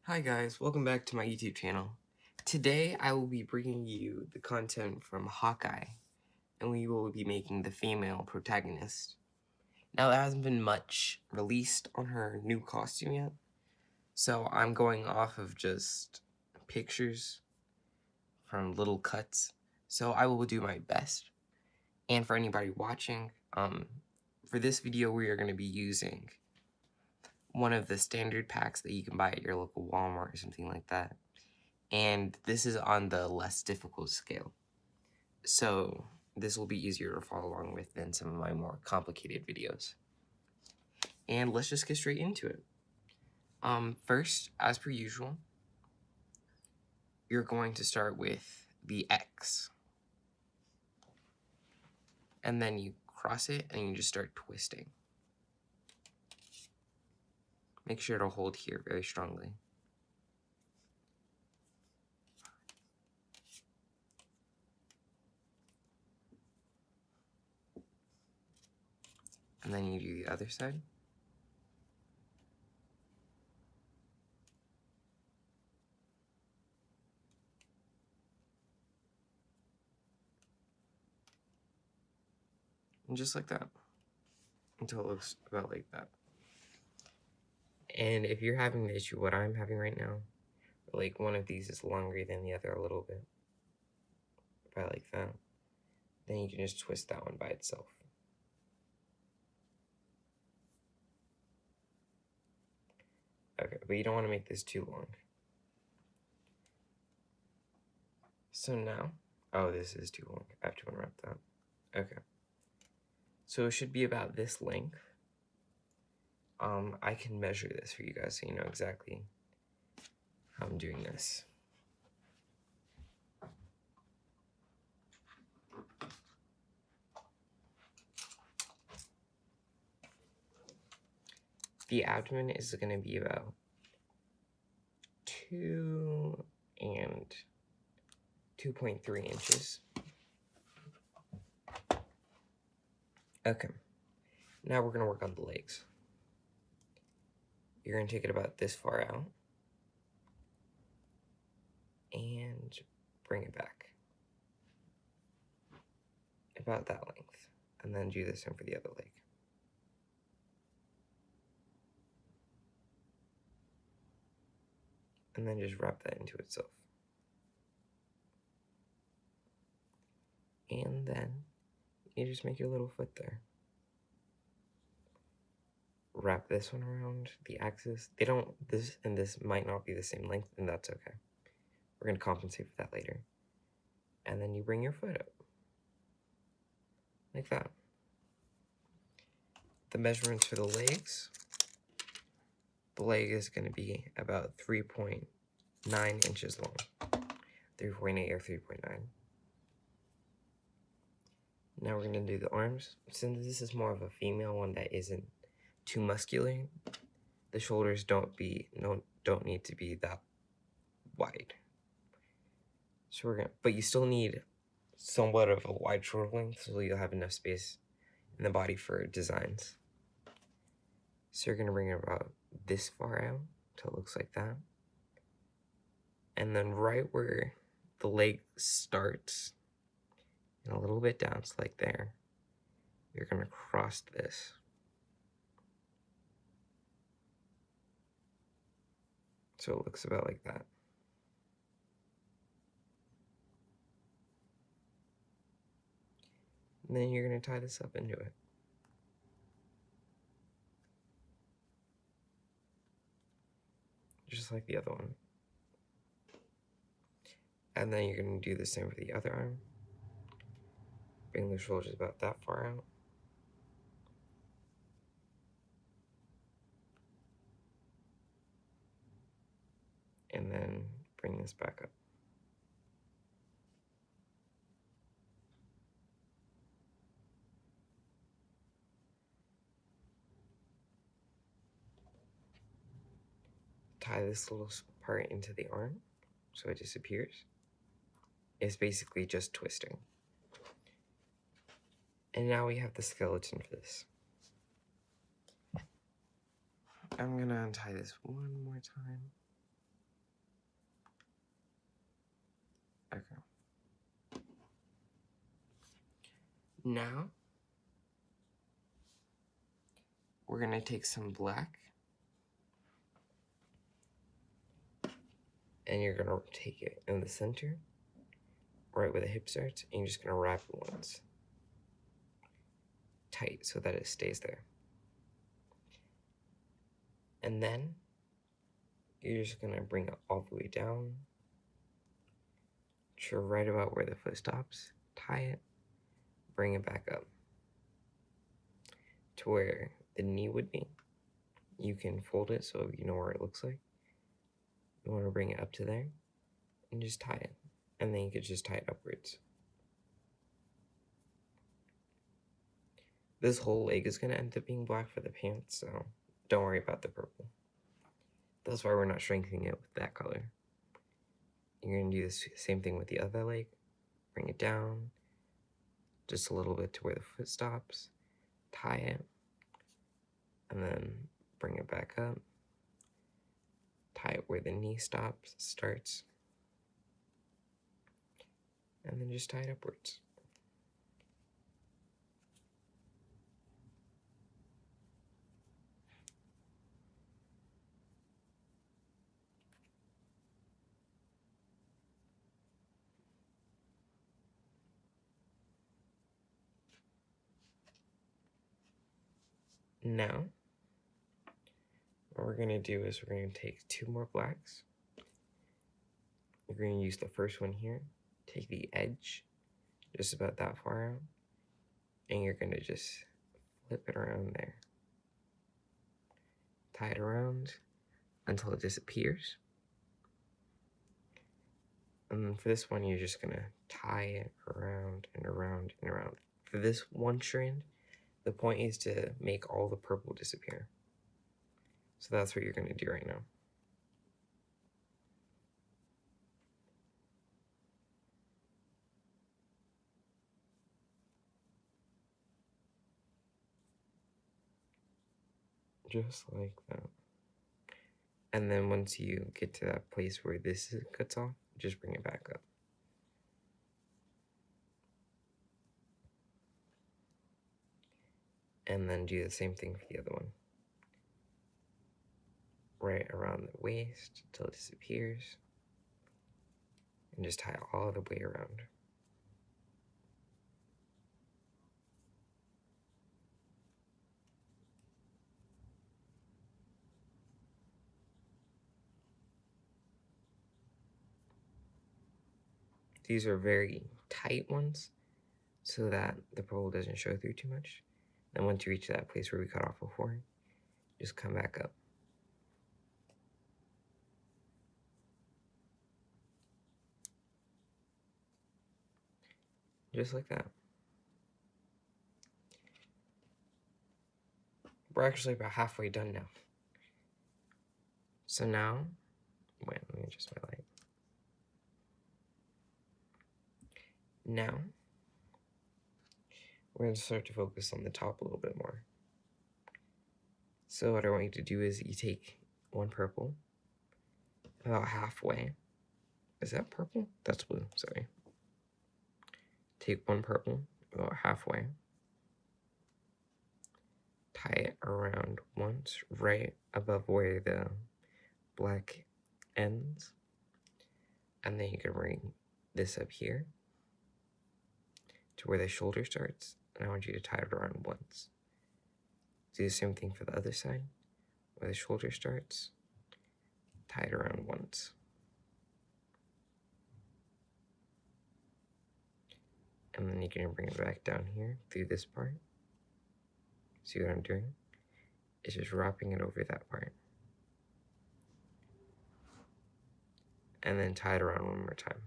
Hi guys, welcome back to my YouTube channel. Today I will be bringing you the content from Hawkeye, and we will be making the female protagonist. Now there hasn't been much released on her new costume yet, so I'm going off of just pictures from little cuts, so I will do my best. And for anybody watching, for this video we are going to be using one of the standard packs that you can buy at your local Walmart or something like that. And this is on the less difficult scale. So this will be easier to follow along with than some of my more complicated videos. And let's just get straight into it. First, as per usual, you're going to start with the X. And then you cross it and you just start twisting. Make sure to hold here very strongly. And then you do the other side. And just like that. Until it looks about like that. And if you're having the issue what I'm having right now, like one of these is longer than the other a little bit, about like that, then you can just twist that one by itself. Okay, but you don't want to make this too long. So now, oh, this is too long. I have to unwrap that. Okay. So it should be about this length. I can measure this for you guys so you know exactly how I'm doing this. The abdomen is going to be about 2 and 2.3 inches. Okay, now we're going to work on the legs. You're going to take it about this far out and bring it back about that length, and then do the same for the other leg. And then just wrap that into itself. And then you just make your little foot there. Wrap this one around the axis. This and this might not be the same length, and that's okay. We're going to compensate for that later. And then you bring your foot up. Like that. The measurements for the legs. The leg is going to be about 3.9 inches long. 3.8 or 3.9. Now we're going to do the arms. Since this is more of a female one that isn't too muscular, the shoulders don't need to be that wide. So but you still need somewhat of a wide shoulder length so you'll have enough space in the body for designs. So you're going to bring it about this far out until it looks like that. And then right where the leg starts, and a little bit down, so like there, you're going to cross this. So it looks about like that. And then you're going to tie this up into it. Just like the other one. And then you're going to do the same for the other arm. Bring the shoulders about that far out. And then bring this back up. Tie this little part into the arm so it disappears. It's basically just twisting. And now we have the skeleton for this. I'm gonna untie this one more time. Okay. Now, we're going to take some black, and you're going to take it in the center, right where the hip starts, and you're just going to wrap it once tight so that it stays there. And then you're just going to bring it all the way down to right about where the foot stops, tie it, bring it back up to where the knee would be. You can fold it so you know where it looks like. You want to bring it up to there and just tie it. And then you could just tie it upwards. This whole leg is going to end up being black for the pants, so don't worry about the purple. That's why we're not strengthening it with that color. You're going to do the same thing with the other leg. Bring it down just a little bit to where the foot stops. Tie it. And then bring it back up. Tie it where the knee starts. And then just tie it upwards. Now, what we're going to do is we're going to take 2 more blacks. We're going to use the first one here. Take the edge, just about that far out, and you're going to just flip it around there. Tie it around until it disappears. And then for this one, you're just going to tie it around and around and around. For this one strand, the point is to make all the purple disappear. So that's what you're going to do right now. Just like that. And then once you get to that place where this cuts off, just bring it back up. And then do the same thing for the other one. Right around the waist until it disappears. And just tie it all the way around. These are very tight ones so that the purple doesn't show through too much. Then once you reach that place where we cut off before, just come back up. Just like that. We're actually about halfway done now. So now, wait, let me adjust my light. Now, we're going to start to focus on the top a little bit more. So what I want you to do is you take one purple, about halfway. Is that purple? That's blue, sorry. Take one purple, about halfway. Tie it around once, right above where the black ends. And then you can bring this up here to where the shoulder starts. And I want you to tie it around once. Do the same thing for the other side, where the shoulder starts. Tie it around once. And then you can bring it back down here through this part. See what I'm doing? It's just wrapping it over that part. And then tie it around one more time.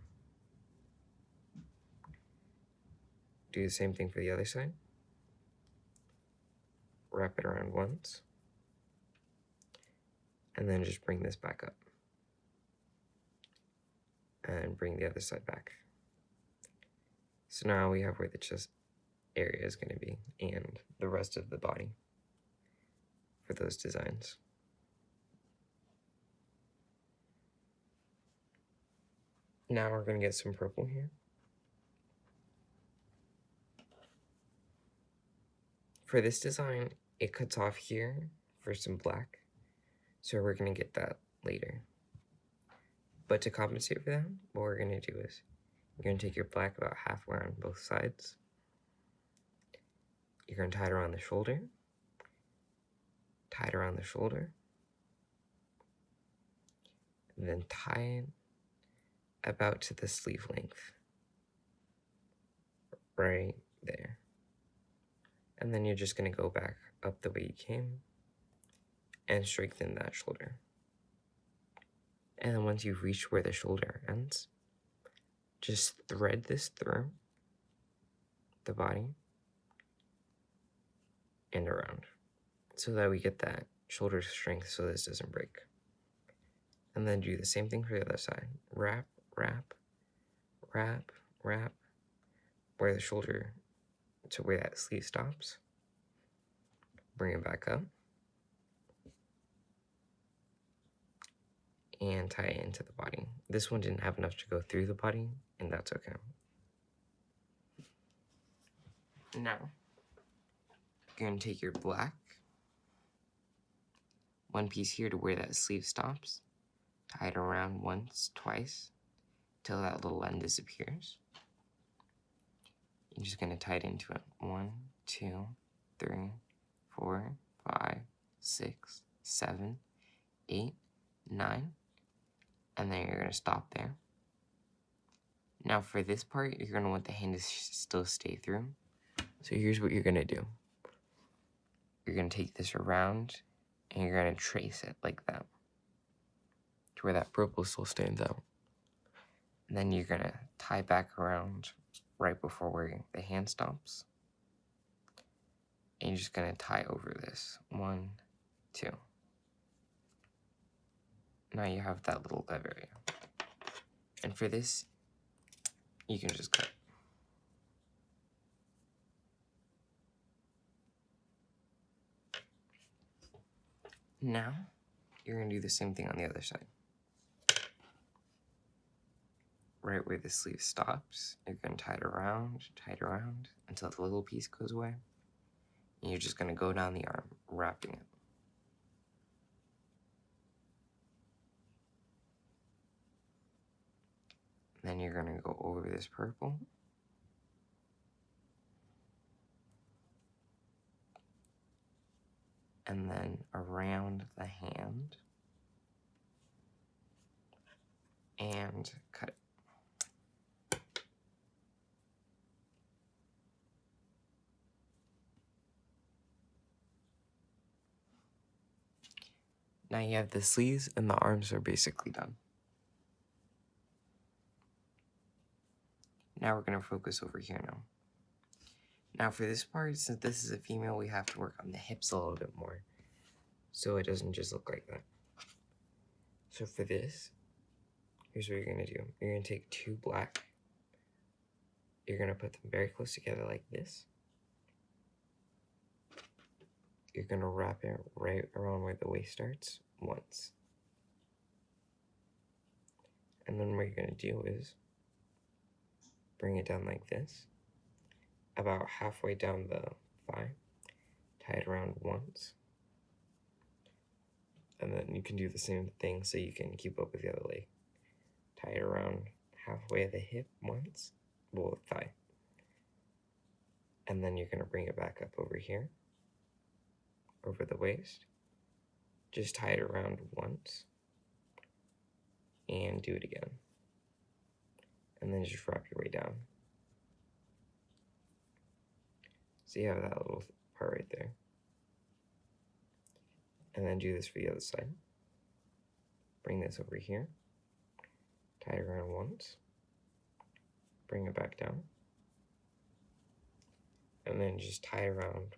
Do the same thing for the other side. Wrap it around once. And then just bring this back up. And bring the other side back. So now we have where the chest area is going to be and the rest of the body for those designs. Now we're going to get some purple here. For this design, it cuts off here for some black, so we're going to get that later. But to compensate for that, what we're going to do is you're going to take your black about halfway on both sides. You're going to tie it around the shoulder, tie it around the shoulder, and then tie it about to the sleeve length, right there. And then you're just going to go back up the way you came and strengthen that shoulder. And then once you've reached where the shoulder ends, just thread this through the body and around so that we get that shoulder strength so this doesn't break. And then do the same thing for the other side. Wrap, wrap, wrap, wrap, where the shoulder, to where that sleeve stops. Bring it back up. And tie it into the body. This one didn't have enough to go through the body, and that's okay. Now, you're going to take your black, one piece here to where that sleeve stops, tie it around once, twice, till that little end disappears. You're just going to tie it into it. 1, 2, 3, 4, 5, 6, 7, 8, 9. And then you're going to stop there. Now for this part, you're going to want the hand to still stay through. So here's what you're going to do. You're going to take this around, and you're going to trace it like that, to where that purple still stands out. And then you're going to tie back around right before where the hand stops. And you're just going to tie over this. 1, 2. Now you have that little left area. And for this, you can just cut. Now, you're going to do the same thing on the other side. Right where the sleeve stops, you're going to tie it around until the little piece goes away. And you're just going to go down the arm, wrapping it. Then you're going to go over this purple. And then around the hand. And cut it. Now you have the sleeves and the arms are basically done. Now we're going to focus over here now. Now for this part, since this is a female, we have to work on the hips a little bit more, so it doesn't just look like that. So for this, here's what you're going to do. You're going to take 2 black. You're going to put them very close together like this. You're going to wrap it right around where the waist starts once. And then what you're going to do is bring it down like this, about halfway down the thigh, tie it around once, and then you can do the same thing so you can keep up with the other leg. Tie it around halfway the hip once, well, thigh, and then you're going to bring it back up over here, over the waist, just tie it around once, and do it again. And then just wrap your way down. So you have that little part right there. And then do this for the other side. Bring this over here. Tie it around once. Bring it back down. And then just tie around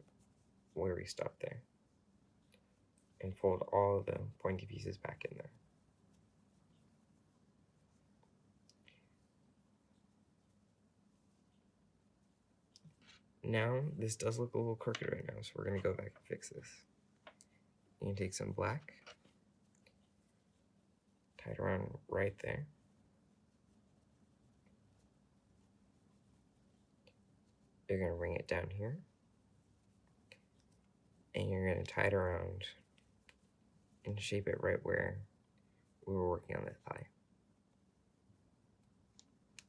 where we stopped there. And fold all the pointy pieces back in there. Now, this does look a little crooked right now, so we're going to go back and fix this. You can take some black, tie it around right there, you're going to bring it down here, and you're going to tie it around and shape it right where we were working on the thigh.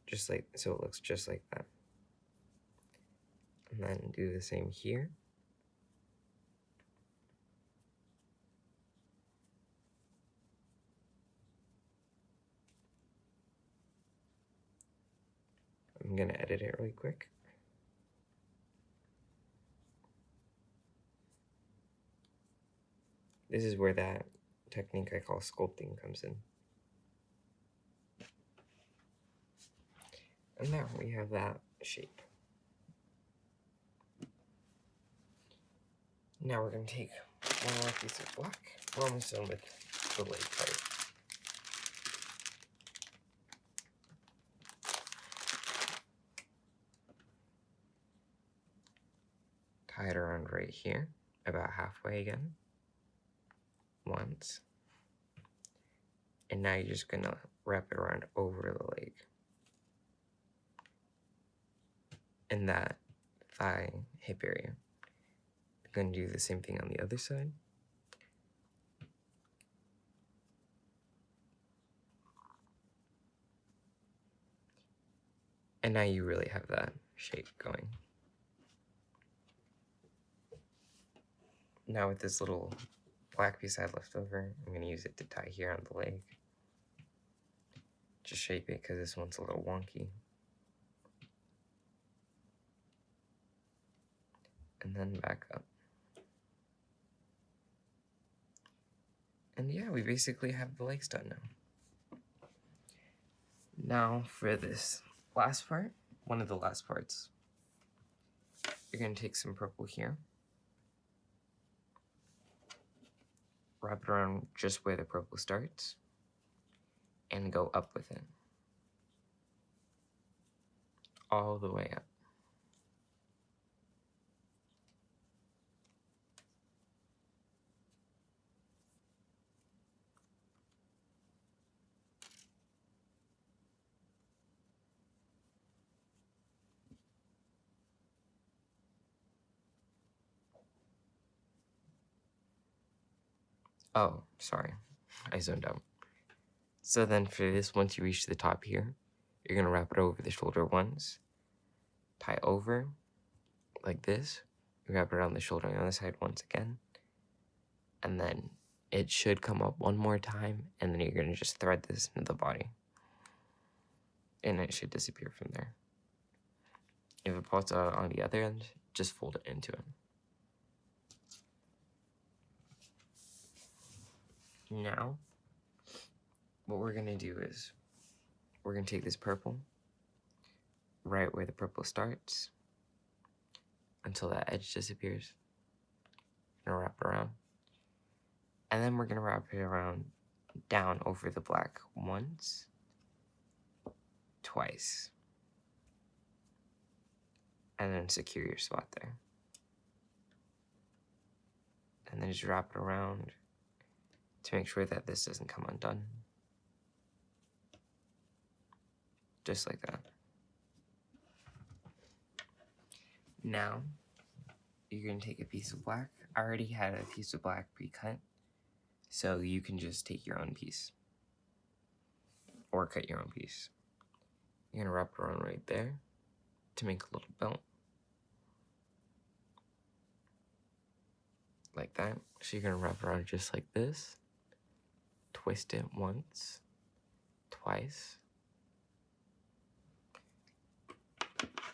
Just like, so it looks just like that. And then do the same here. I'm gonna edit it really quick. This is where that technique I call sculpting comes in. And now we have that shape. Now we're going to take one more piece of black. We're almost done with the leg part. Tie it around right here, about halfway again. Once. And now you're just going to wrap it around over the leg. In that thigh, hip area. I'm going to do the same thing on the other side. And now you really have that shape going. Now with this little black piece I had left over, I'm going to use it to tie here on the leg. Just shape it because this one's a little wonky. And then back up. And yeah, we basically have the legs done now. Now for this last part, one of the last parts, you're going to take some purple here, wrap it around just where the purple starts, and go up with it. All the way up. Oh, sorry, I zoned out. So then for this, once you reach the top here, you're gonna wrap it over the shoulder once, tie over, like this, wrap it around the shoulder on the other side once again, and then it should come up one more time, and then you're gonna just thread this into the body. And it should disappear from there. If it pops out on the other end, just fold it into it. Now, what we're gonna do is, we're gonna take this purple, right where the purple starts, until that edge disappears. We're gonna wrap it around. And then we're gonna wrap it around down over the black once, twice, and then secure your spot there. And then just wrap it around to make sure that this doesn't come undone. Just like that. Now, you're gonna take a piece of black. I already had a piece of black pre-cut, so you can just take your own piece. Or cut your own piece. You're gonna wrap it around right there to make a little belt. Like that. So you're gonna wrap it around just like this. Twist it once, twice.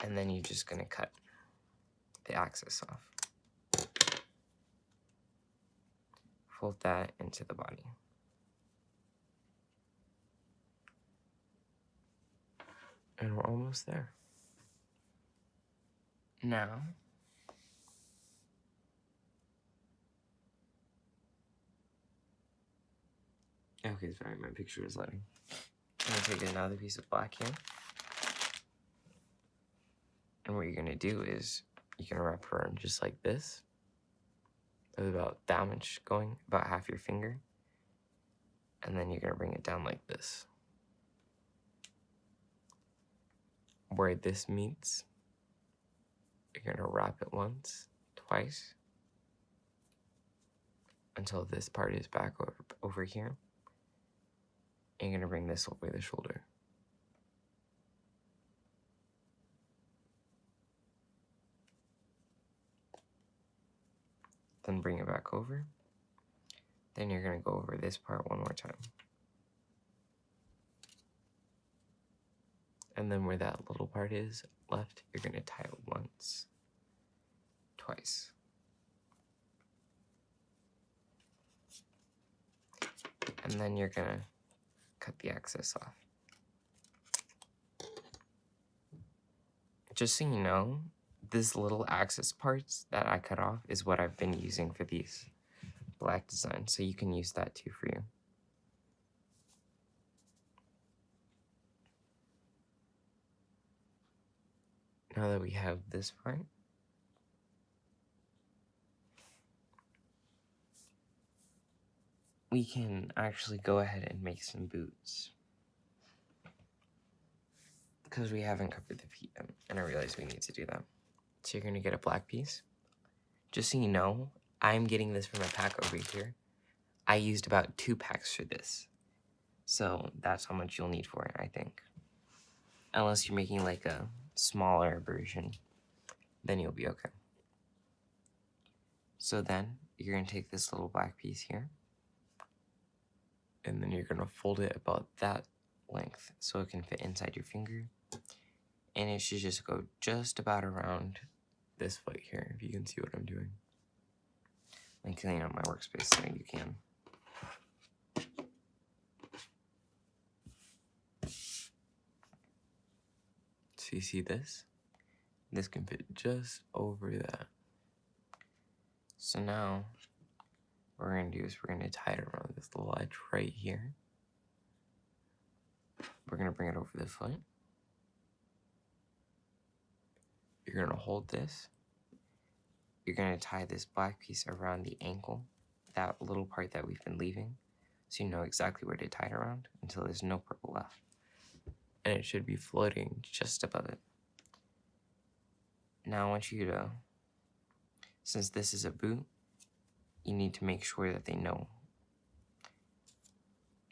And then you're just gonna cut the axis off. Fold that into the body. And we're almost there. Now, okay, sorry, my picture is loading. I'm gonna take another piece of black here. And what you're gonna do is, you're gonna wrap it around just like this. With about that much going, about half your finger. And then you're gonna bring it down like this. Where this meets, You're going to wrap it once, twice, until this part is back over here. And you're going to bring this over the shoulder. Then bring it back over. Then you're going to go over this part one more time. And then where that little part is left, you're going to tie it once, twice. And then you're going to cut the excess off. Just so you know, this little axis parts that I cut off is what I've been using for these black designs, so you can use that too for you. Now that we have this part, we can actually go ahead and make some boots. Because we haven't covered the feet yet, and I realized we need to do that. So you're going to get a black piece. Just so you know, I'm getting this from a pack over here. I used about 2 packs for this. So that's how much you'll need for it, I think. Unless you're making like a smaller version, then you'll be okay. So then you're going to take this little black piece here, and then you're going to fold it about that length so it can fit inside your finger. And it should just go just about around this foot here, if you can see what I'm doing. I'm cleaning up my workspace so you can. So you see this? This can fit just over that. So now, what we're going to do is we're going to tie it around this little edge right here. We're going to bring it over the foot. You're going to hold this. You're going to tie this black piece around the ankle, that little part that we've been leaving, so you know exactly where to tie it around until there's no purple left. And it should be floating just above it. Now I want you to, since this is a boot, you need to make sure that they know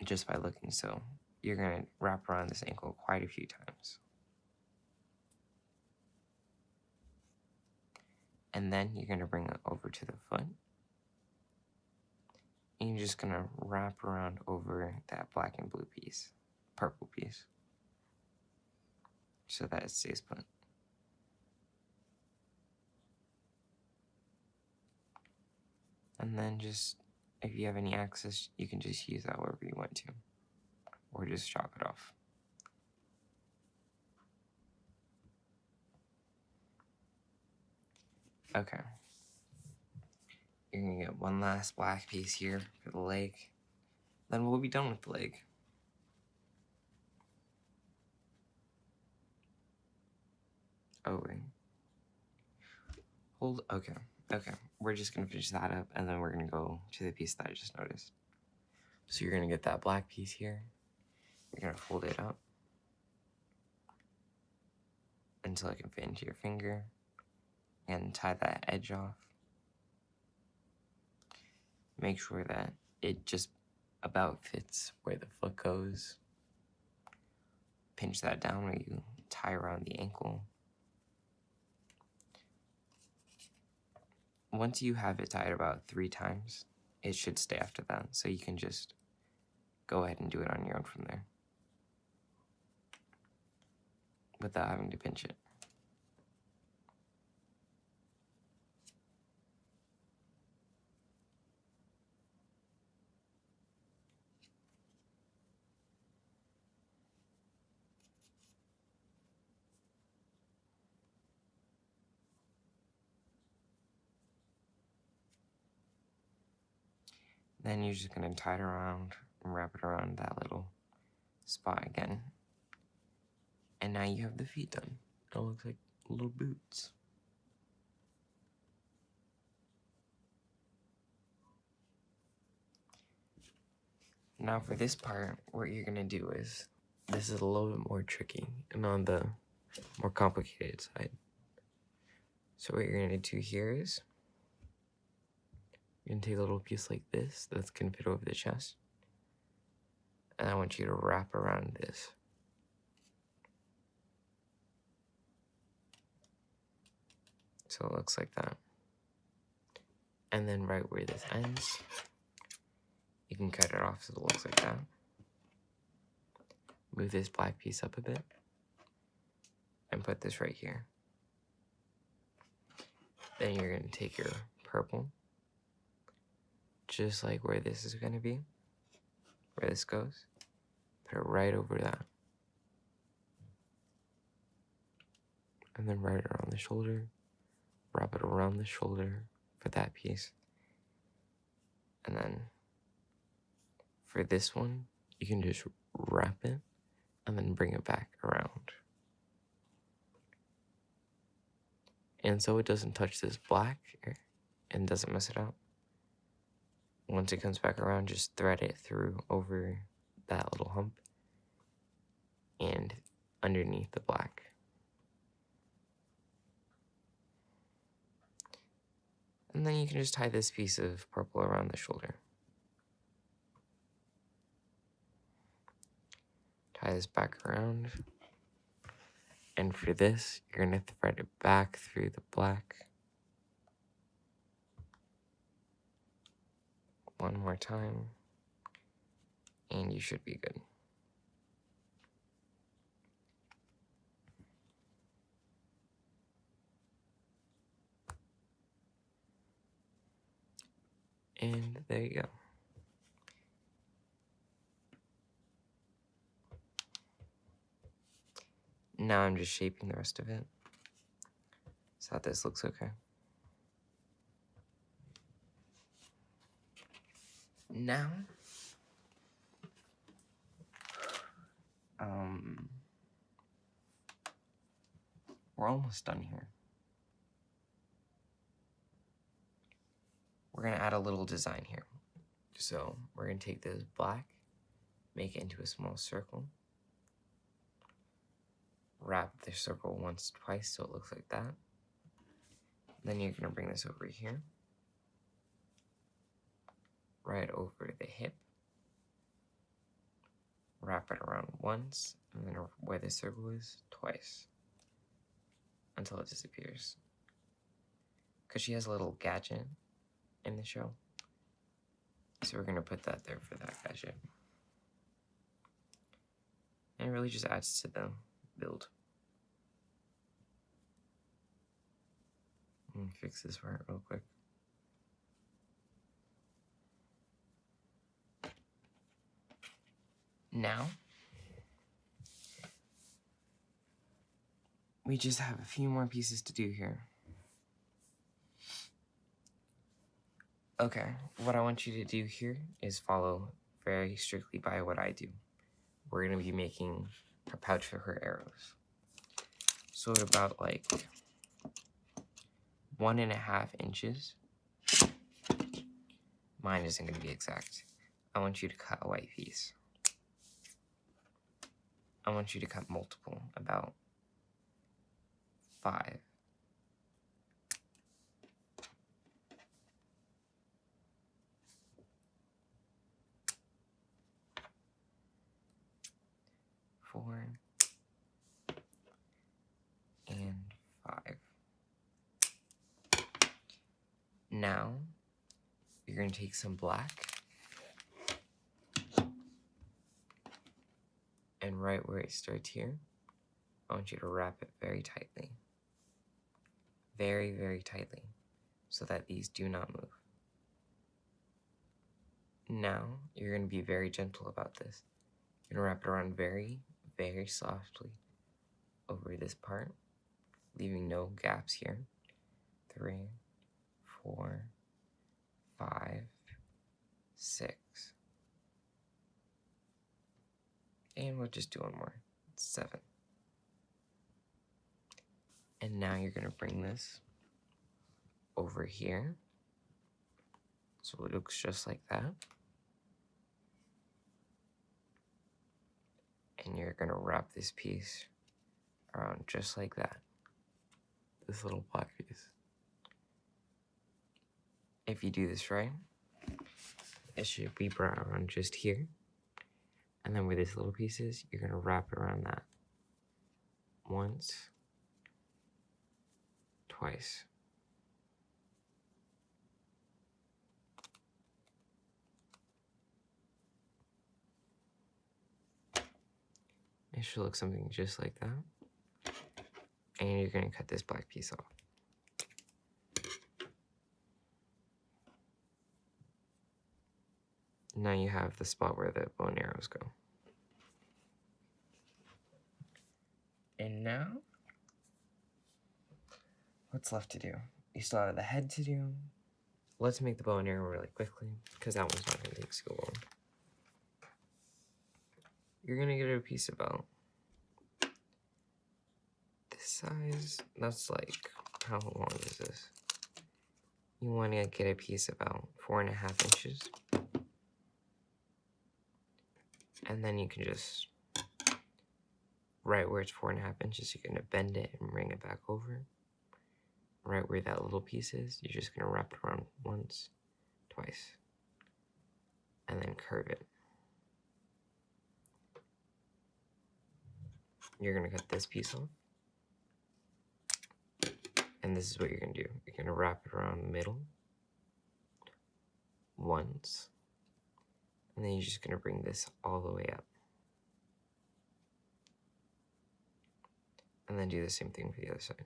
just by looking. So you're going to wrap around this ankle quite a few times. And then you're going to bring it over to the foot. And you're just going to wrap around over that black and blue piece, purple piece, so that it stays put. And then just, if you have any excess, you can just use that wherever you want to, or just chop it off. Okay. You're gonna get one last black piece here for the leg. Then we'll be done with the leg. Oh, wait. Hold, okay. We're just gonna finish that up, and then we're gonna go to the piece that I just noticed. So you're gonna get that black piece here. You're gonna fold it up until it can fit into your finger, and tie that edge off. Make sure that it just about fits where the foot goes. Pinch that down where you tie around the ankle. Once you have it tied about 3 times, it should stay after that, so you can just go ahead and do it on your own from there without having to pinch it. Then you're just going to tie it around and wrap it around that little spot again. And now you have the feet done. It all looks like little boots. Now for this part, what you're going to do is, this is a little bit more tricky and on the more complicated side. So what you're going to do here is you're going to take a little piece like this that's going to fit over the chest. And I want you to wrap around this. So it looks like that. And then right where this ends, you can cut it off so it looks like that. Move this black piece up a bit. And put this right here. Then you're going to take your purple, just like where this is going to be, where this goes, put it right over that. And then right around the shoulder, wrap it around the shoulder for that piece. And then for this one, you can just wrap it and then bring it back around. And so it doesn't touch this black and doesn't mess it up. Once it comes back around, just thread it through over that little hump and underneath the black. And then you can just tie this piece of purple around the shoulder. Tie this back around. And for this, you're going to thread it back through the black. One more time. And you should be good. And there you go. Now I'm just shaping the rest of it so that this looks okay. Now, we're almost done here. We're gonna add a little design here. So we're gonna take this black, make it into a small circle, wrap the circle once, twice so it looks like that. Then you're gonna bring this over here, right over the hip, wrap it around once, and then where the circle is, twice, until it disappears. Because she has a little gadget in the show, so we're gonna put that there for that gadget. And it really just adds to the build. Let me fix this part real quick. Now, we just have a few more pieces to do here. Okay, what I want you to do here is follow very strictly by what I do. We're gonna be making a pouch for her arrows. So at about like 1.5 inches, mine isn't gonna be exact. I want you to cut a white piece. I want you to cut multiple, about 5. Four and 5. Now, you're going to take some black and right where it starts here, I want you to wrap it very tightly. Very, very tightly, so that these do not move. Now, you're going to be very gentle about this. You're going to wrap it around very, very softly over this part, leaving no gaps here. 3, 4, 5, 6. And we'll just do one more. 7. And now you're going to bring this over here. So it looks just like that. And you're going to wrap this piece around just like that. this little black piece. If you do this right, it should be brought around just here. And then where this little piece is, you're gonna wrap it around that. Once, twice. It should look something just like that. And you're gonna cut this black piece off. Now you have the spot where the bow and arrows go. And now, what's left to do? You still have the head to do. Let's make the bow and arrow really quickly, because that one's not gonna take so long. You're gonna get a piece about this size. That's like, how long is this? You wanna get a piece about 4.5 inches. And then you can just, right where it's 4.5 inches, you're gonna bend it and bring it back over. Right where that little piece is, you're just gonna wrap it around once, twice, and then curve it. You're gonna cut this piece off. And this is what you're gonna do. You're gonna wrap it around the middle once. And then you're just gonna bring this all the way up. And then do the same thing for the other side.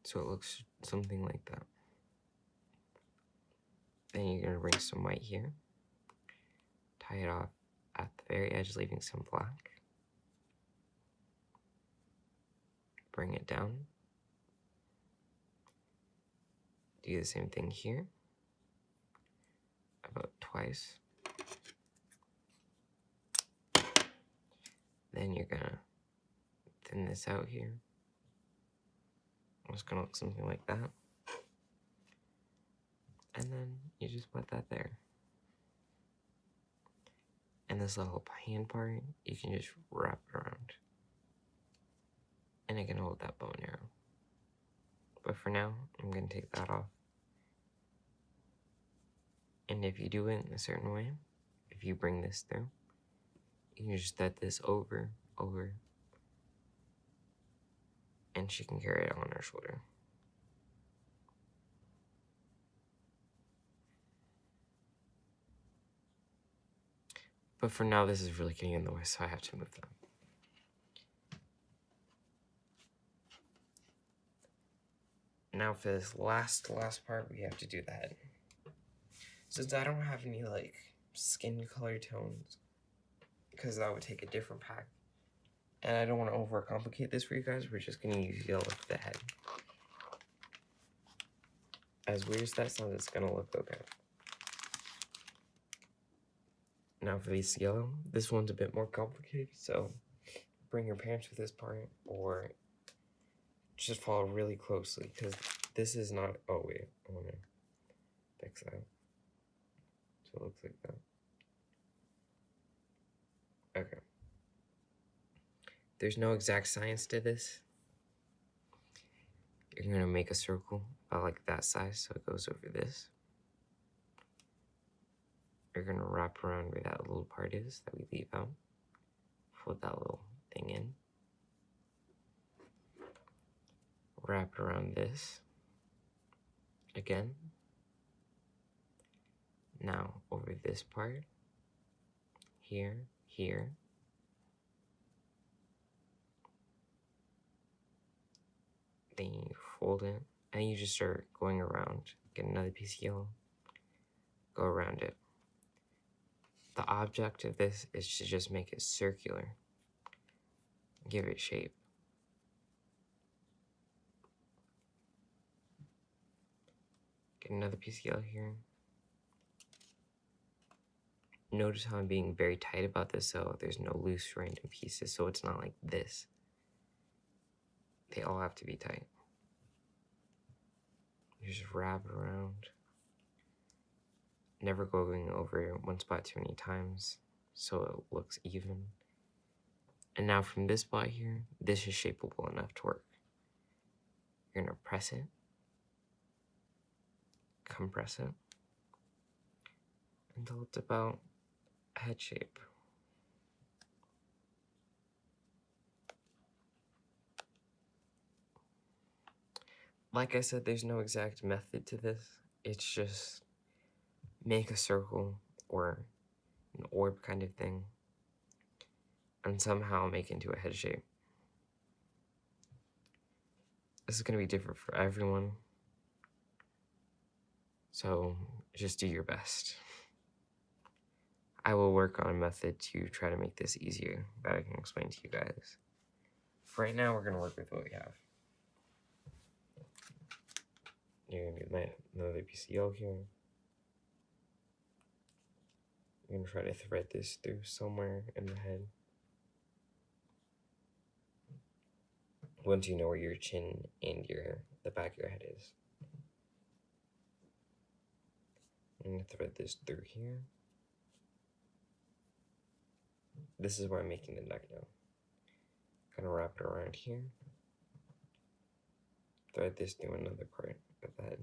So it looks something like that. Then you're gonna bring some white here. Tie it off at the very edge, leaving some black. Bring it down. Do the same thing here. About twice. Then you're gonna thin this out here. It's gonna look something like that. And then you just put that there. And this little hand part, you can just wrap it around. And it can hold that bow and arrow. But for now, I'm gonna take that off. And if you do it in a certain way, if you bring this through, you can just thread this over, and she can carry it on her shoulder. But for now, this is really getting in the way, so I have to move that. Now for this last part, we have to do the head. Since I don't have any like skin color tones, because that would take a different pack, and I don't want to overcomplicate this for you guys, we're just gonna use yellow for the head. As weird as that sounds, it's gonna look okay. Now for this yellow, this one's a bit more complicated, so bring your parents with this part, or just follow really closely, because this is not, oh wait, I wanna fix that. So it looks like that. Okay. There's no exact science to this. You're gonna make a circle about like that size, so it goes over this. You're gonna wrap around where that little part is that we leave out. Fold that little thing in. Wrap it around this. Again. Now over this part. Here, here. Then you fold it, and you just start going around. Get another piece of yellow. Go around it. The object of this is to just make it circular. Give it shape. Get another piece of yellow here. Notice how I'm being very tight about this, so there's no loose random pieces, so it's not like this. They all have to be tight. You just wrap it around. never going over one spot too many times so it looks even. And now from this spot here, this is shapeable enough to work. You're gonna press it, compress it, until it's about a head shape. Like I said, there's no exact method to this. It's just make a circle or an orb kind of thing and somehow make it into a head shape. This is going to be different for everyone, so just do your best. I will work on a method to try to make this easier that I can explain to you guys. For right now, we're going to work with what we have. You're going to do another piece of yellow here. You're going to try to thread this through somewhere in the head. Once you know where your chin and the back of your head is. I'm going to thread this through here. This is where I'm making the neck now. Gonna wrap it around here. Thread this through another part of the head.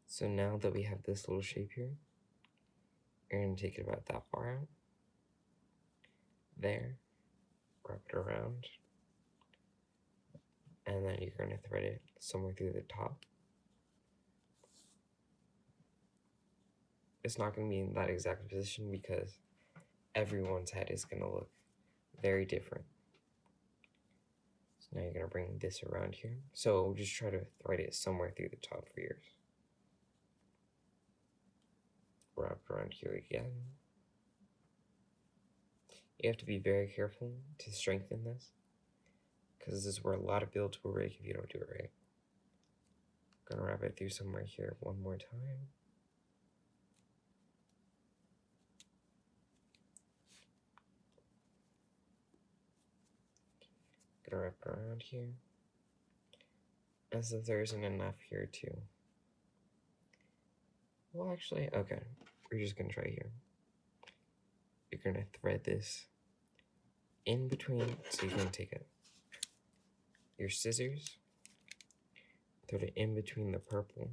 So now that we have this little shape here, you're gonna take it about that far out. There. Wrap it around. And then you're gonna thread it somewhere through the top. It's not gonna be in that exact position because everyone's head is gonna look very different. So now you're gonna bring this around here. So just try to thread it somewhere through the top for yours. Wrap around here again. You have to be very careful to strengthen this, because this is where a lot of builds will break if you don't do it right. Gonna wrap it through somewhere here one more time. Gonna wrap it around here. And since there isn't enough here too. Well, actually, okay. We're just gonna try here. You're gonna thread this in between. So you're gonna take your scissors, thread it in between the purple.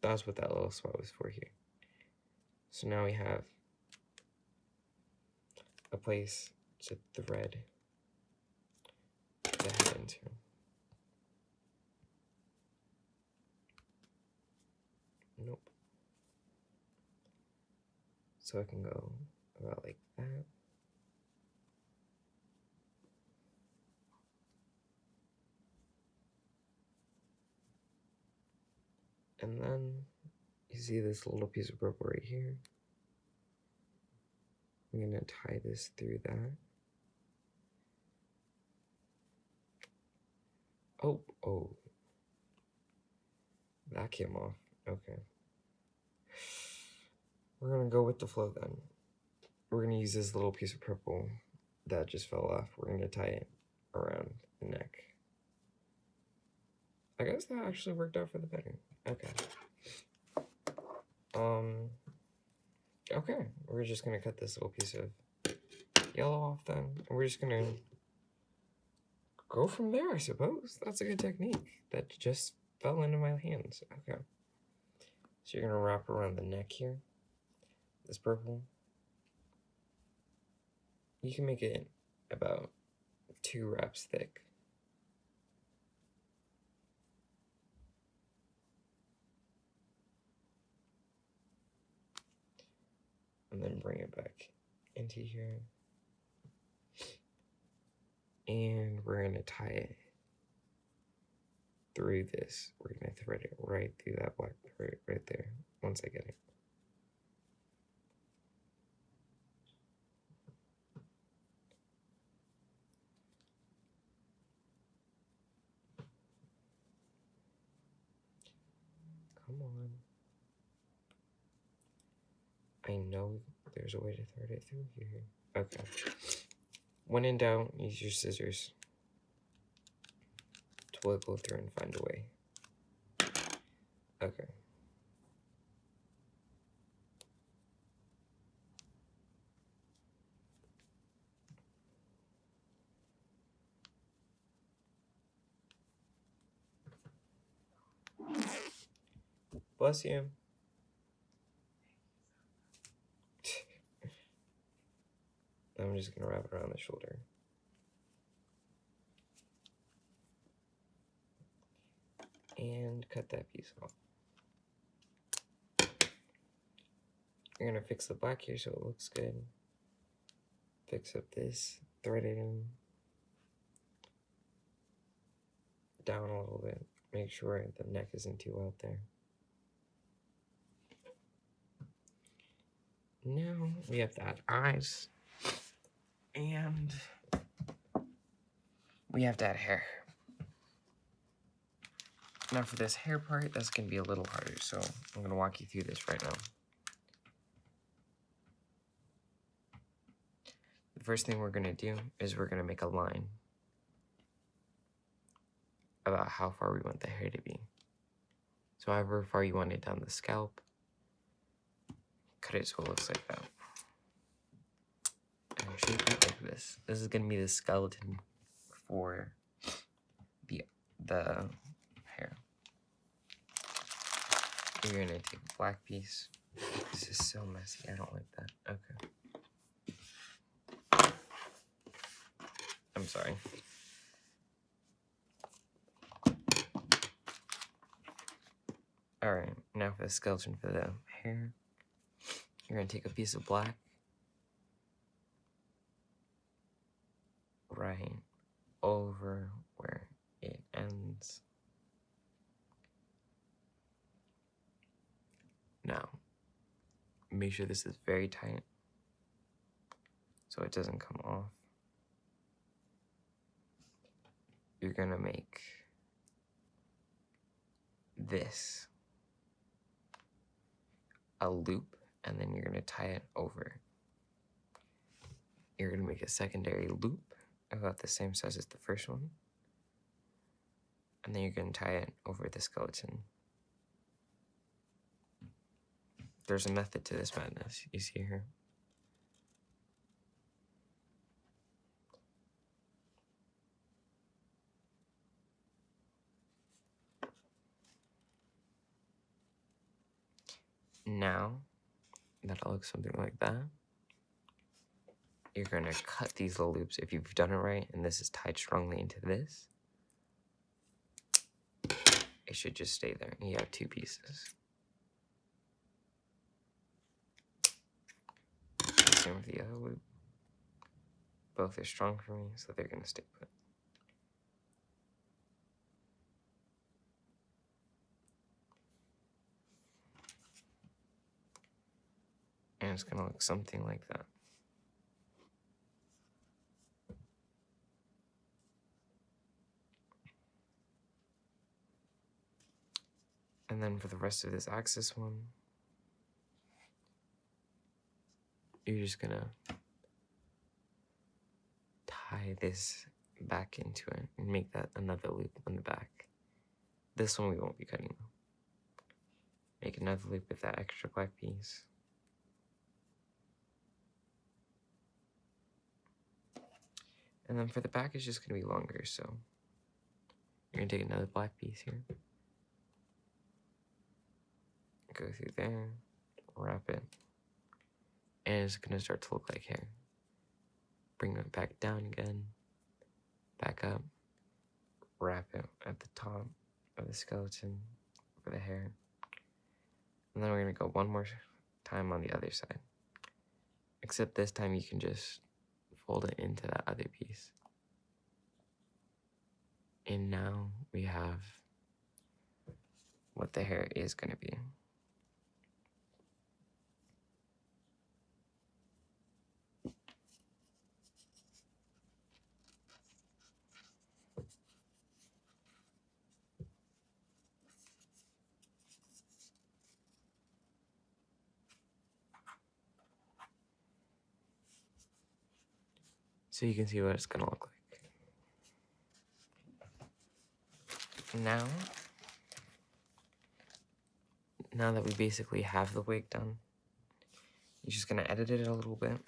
That's what that little spot was for here. So now we have a place to thread the head into. Nope. So I can go about like that. And then you see this little piece of purple right here. I'm gonna tie this through that. Oh. That came off. Okay. We're gonna go with the flow then. We're gonna use this little piece of purple that just fell off. We're gonna tie it around the neck. I guess that actually worked out for the better. Okay. Okay, we're just gonna cut this little piece of yellow off then, and we're just gonna go from there, I suppose. That's a good technique. That just fell into my hands. Okay. So you're gonna wrap around the neck here. This purple. You can make it about 2 wraps thick. And then bring it back into here. And we're gonna tie it through this. We're gonna thread it right through that black part right there, once I get it. Come on. I know there's a way to thread it through here. Okay. When in doubt, use your scissors to wiggle through and find a way. Okay. Bless you. I'm just gonna wrap it around the shoulder. And cut that piece off. You're gonna fix the black here so it looks good. Fix up this, thread it in. Down a little bit. Make sure the neck isn't too out there. Now we have to add eyes. And we have to add hair. Now for this hair part, that's going to be a little harder, so I'm going to walk you through this right now. The first thing we're going to do is we're going to make a line about how far we want the hair to be. So however far you want it down the scalp, cut it so it looks like that. And shape it like this. This is going to be the skeleton for the hair. You're going to take a black piece. This is so messy. I don't like that. Okay. I'm sorry. Alright, now for the skeleton for the hair. You're going to take a piece of black. Right over where it ends. Now, make sure this is very tight so it doesn't come off. You're gonna make this a loop and then you're gonna tie it over. You're gonna make a secondary loop about the same size as the first one. And then you're gonna tie it over the skeleton. There's a method to this madness, you see here. Now, that looks something like that. You're gonna cut these little loops if you've done it right, and this is tied strongly into this. It should just stay there, and you have two pieces. Same with the other loop. Both are strong for me, so they're gonna stay put. And it's gonna look something like that. And then for the rest of this axis one, you're just gonna tie this back into it and make that another loop on the back. This one we won't be cutting though. Make another loop with that extra black piece. And then for the back, it's just gonna be longer, so you're gonna take another black piece here. Go through there, wrap it, and it's gonna start to look like hair. Bring it back down again, back up, wrap it at the top of the skeleton for the hair. And then we're gonna go one more time on the other side. Except this time you can just fold it into that other piece. And now we have what the hair is gonna be. So you can see what it's gonna look like. Now that we basically have the wig done, you're just gonna edit it a little bit.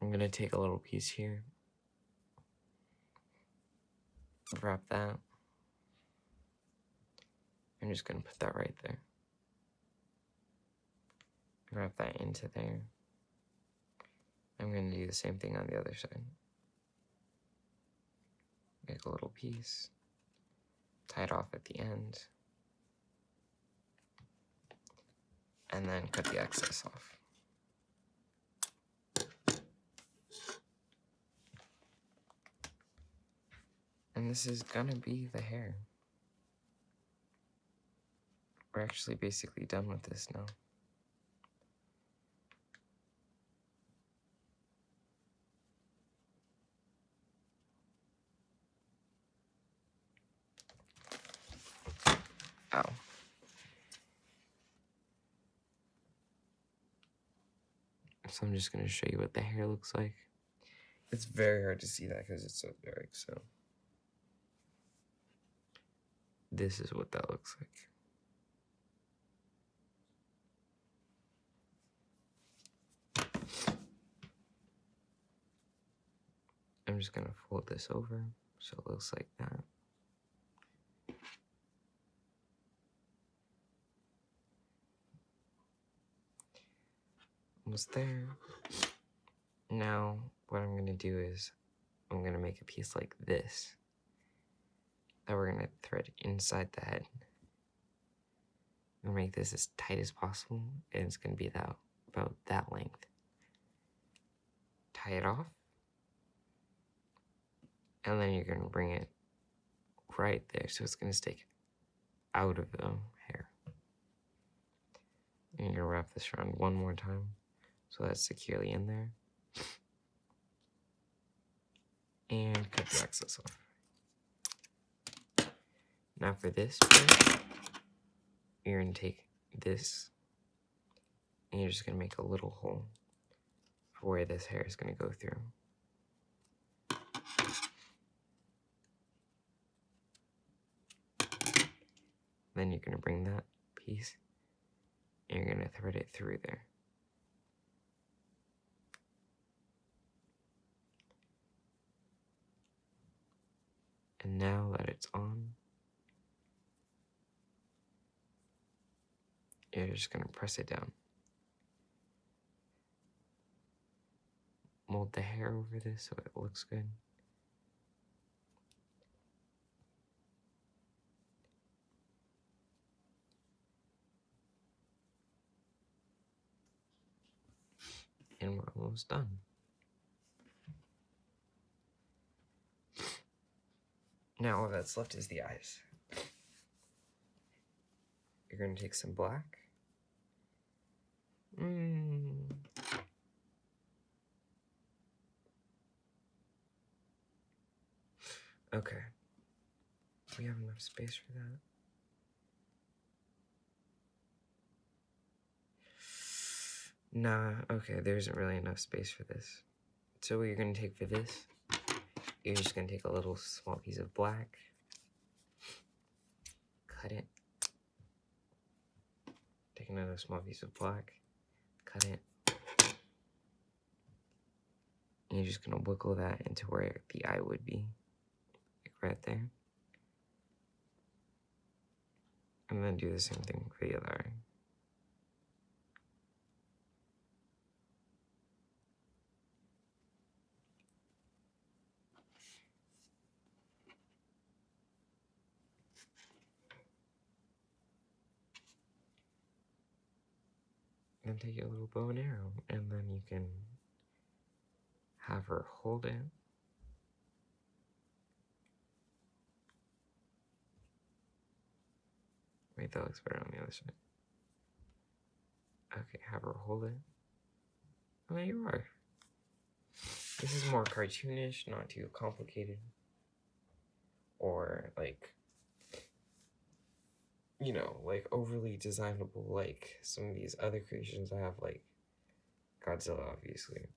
I'm gonna take a little piece here, wrap that, I'm just going to put that right there. Wrap that into there. I'm going to do the same thing on the other side. Make a little piece. Tie it off at the end. And then cut the excess off. And this is gonna be the hair. We're actually basically done with this now. Ow. So I'm just gonna show you what the hair looks like. It's very hard to see that because it's so dark, so. This is what that looks like. I'm just gonna fold this over so it looks like that. Almost there. Now, what I'm gonna do is I'm gonna make a piece like this that we're gonna thread inside the head. I'm gonna make this as tight as possible, and it's gonna be about that length. Tie it off, and then you're gonna bring it right there, so it's gonna stick out of the hair. And you're gonna wrap this around one more time, so that's securely in there. And cut the excess off. Now for this part, you're gonna take this, and you're just gonna make a little hole for where this hair is gonna go through. Then you're gonna bring that piece, and you're gonna thread it through there. And now that it's on, you're just gonna press it down. Mold the hair over this so it looks good. And we're almost done. Now all that's left is the eyes. You're gonna take some black. Okay. We have enough space for that. Nah, okay, there isn't really enough space for this. So what you're gonna take for this, you're just gonna take a little small piece of black, cut it, take another small piece of black, cut it, and you're just gonna wiggle that into where the eye would be, like right there. And then do the same thing for the other eye. And take your little bow and arrow, and then you can have her hold it. Wait, that looks better on the other side. Okay, have her hold it. And there you are. This is more cartoonish, not too complicated. Or like, you know, like overly designable like some of these other creations I have, like Godzilla, obviously.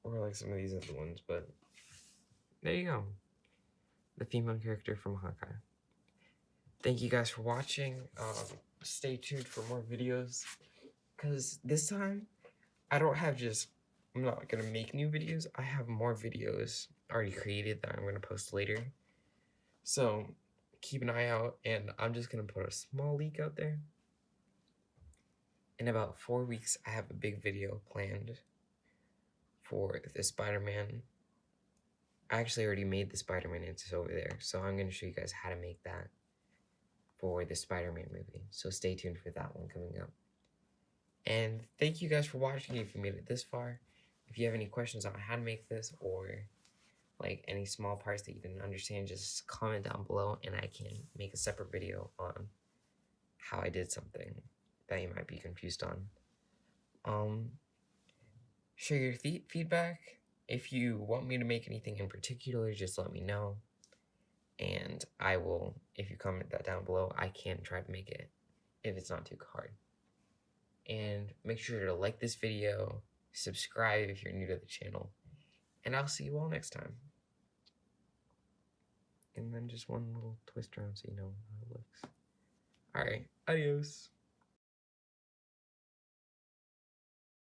Or like some of these other ones, but there you go. The female character from Hawkeye. Thank you guys for watching. Stay tuned for more videos, because this time I don't have just, I'm not gonna make new videos. I have more videos already created that I'm gonna post later. So keep an eye out, and I'm just gonna put a small leak out there. In about 4 weeks, I have a big video planned for the Spider-Man. I actually already made the Spider-Man, it's over there, so I'm gonna show you guys how to make that for the Spider-Man movie. So stay tuned for that one coming up. And thank you guys for watching if you made it this far. If you have any questions on how to make this, or like any small parts that you didn't understand, just comment down below and I can make a separate video on how I did something that you might be confused on. Share your feedback. If you want me to make anything in particular, just let me know. And I will, if you comment that down below, I can try to make it if it's not too hard. And make sure to like this video, subscribe if you're new to the channel, and I'll see you all next time. And then just one little twist around so you know how it looks. Alright, adios.